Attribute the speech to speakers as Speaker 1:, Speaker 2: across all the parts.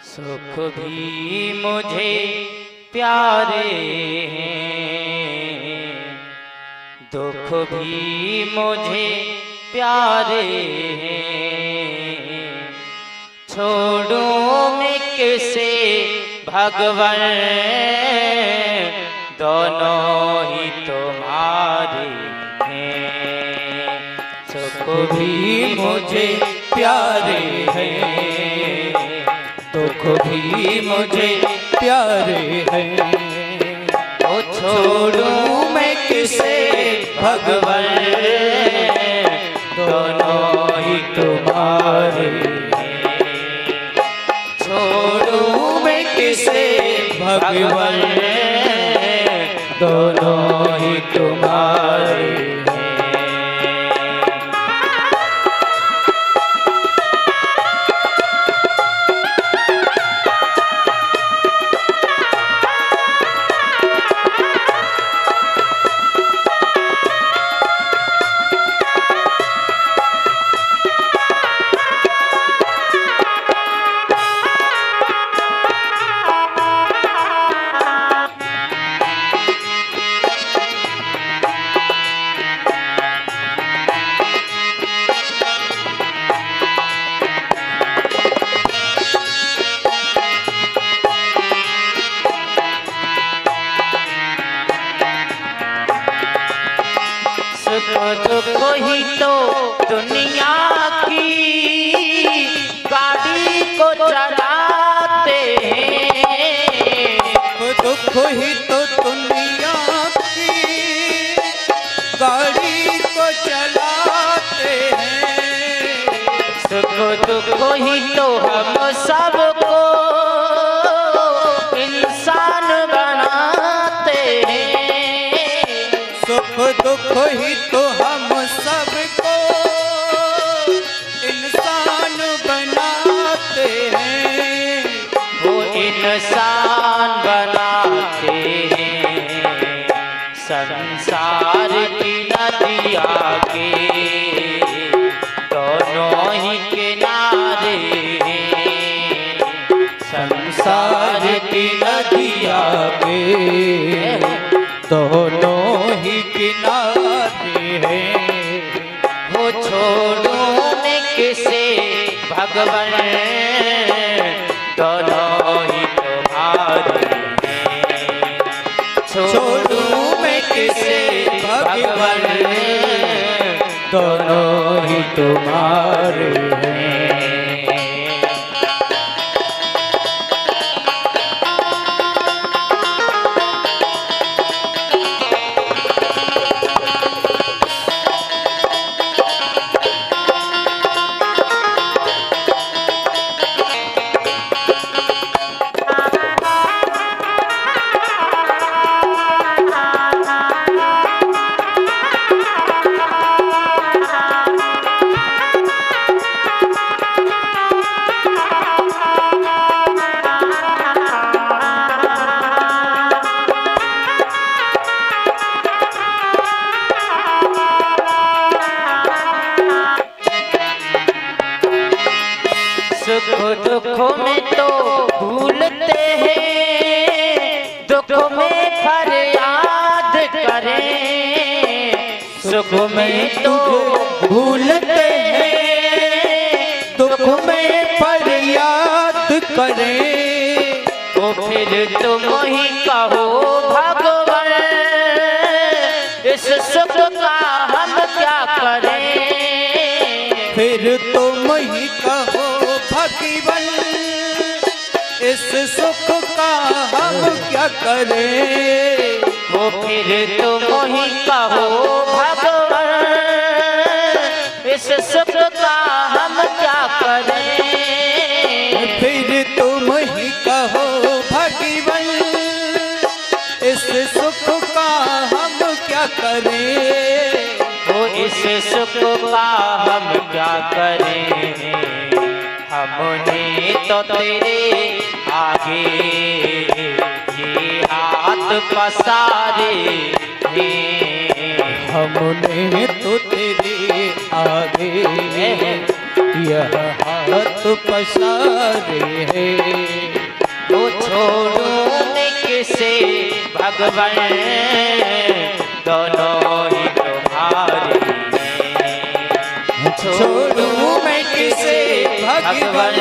Speaker 1: सुख भी मुझे प्यारे हैं, दुख भी मुझे प्यारे हैं। छोड़ूं मैं किसे भगवन, दोनों ही तुम्हारे हैं। सुख भी मुझे प्यारे हैं, दुख भी मुझे प्यारे हैं। ओ छोड़ूं मैं किसे भगवन, दोनों ही तुम्हारे हैं। छोड़ूं मैं किसे भगवन, दोनों ही तुम्हारे हैं। दुख ही तो दुनिया की गाड़ी को चलाते हैं।
Speaker 2: दुख ही तो दुनिया की गाड़ी को चलाते हैं।
Speaker 1: सुख दुख ही तो हम सबको इंसान बनाते हैं।
Speaker 2: सुख दुख ही तो हम सबको इंसान बनाते हैं।
Speaker 1: वो इंसान बनाते हैं। संसार की नदिया के दोनों ही किनारे हैं। संसार की नदिया
Speaker 2: के दोनों ही किनारे हैं।
Speaker 1: वो छोड़ूं मैं किसे भगवन, दोनों ही तुम्हारे हैं। छोड़ूं मैं किसे भगवन,
Speaker 2: दोनों ही तुम्हारे हैं।
Speaker 1: सुख दुख में तो भूलते हैं, दुख में फरियाद करें। सुख में तो
Speaker 2: भूलते हैं, दुख में फरियाद करें।
Speaker 1: तो फिर तुम ही कहो भगवन, इस सुख का हम क्या करें।
Speaker 2: फिर तुम ही कहो भगवन, इस सुख का हम क्या करें।
Speaker 1: वो फिर तुम ही कहो भगवन, इस सुख का हम क्या करें।
Speaker 2: फिर तुम ही कहो भगवन, इस सुख का हम क्या करें।
Speaker 1: वो इस सुख का हम क्या करें। हमने तो तेरे आगे ये हाथ पसारे हैं।
Speaker 2: हमने तो तेरे आगे यह हाथ पसारे हैं।
Speaker 1: छोड़ूं मैं किसे भगवान, दोनों ही तुम्हारे हैं।
Speaker 2: छोड़ूं मैं किसे भगवान,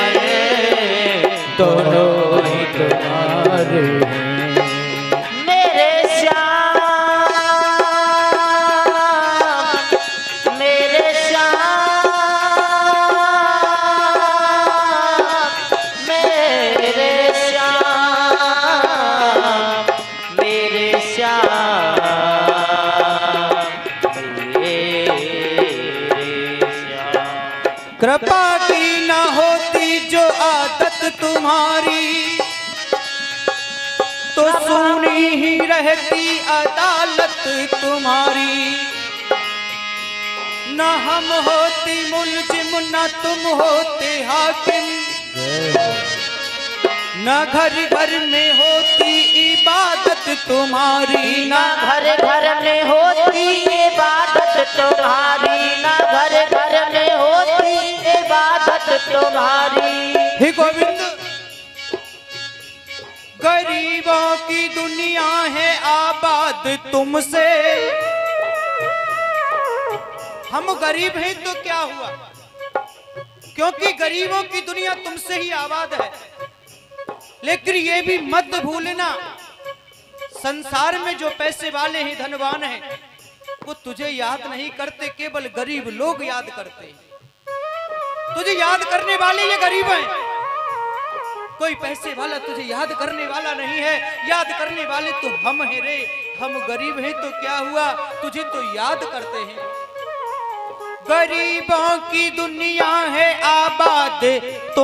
Speaker 2: दोनों ही तुम्हारे हैं।
Speaker 1: मेरे श्याम, मेरे श्याम, मेरे श्याम, मेरे श्याम, मेरे श्याम।
Speaker 2: कृपा की न होती जो आदत तुम्हारी, तो सुनी ही रहती अदालत तुम्हारी। न हम होती मुलजिम न तुम होते हाकिम, न घर घर में होती इबादत तुम्हारी।
Speaker 1: ना घर घर में होती इबादत तुम्हारी, ना घर घर में होती इबादत तुम्हारी।
Speaker 2: हे गोविंद, गरीबों की दुनिया है आबाद तुमसे। हम गरीब हैं तो क्या हुआ, क्योंकि गरीबों की दुनिया तुमसे ही आबाद है। लेकिन ये भी मत भूलना, संसार में जो पैसे वाले हैं, धनवान हैं, वो तुझे याद नहीं करते, केवल गरीब लोग याद करते हैं। तुझे याद करने वाले ये गरीब हैं, कोई पैसे वाला तुझे याद करने वाला नहीं है। याद करने वाले तो हम हैं रे। हम गरीब हैं तो क्या हुआ, तुझे तो याद करते हैं। गरीबों की दुनिया है आबाद तो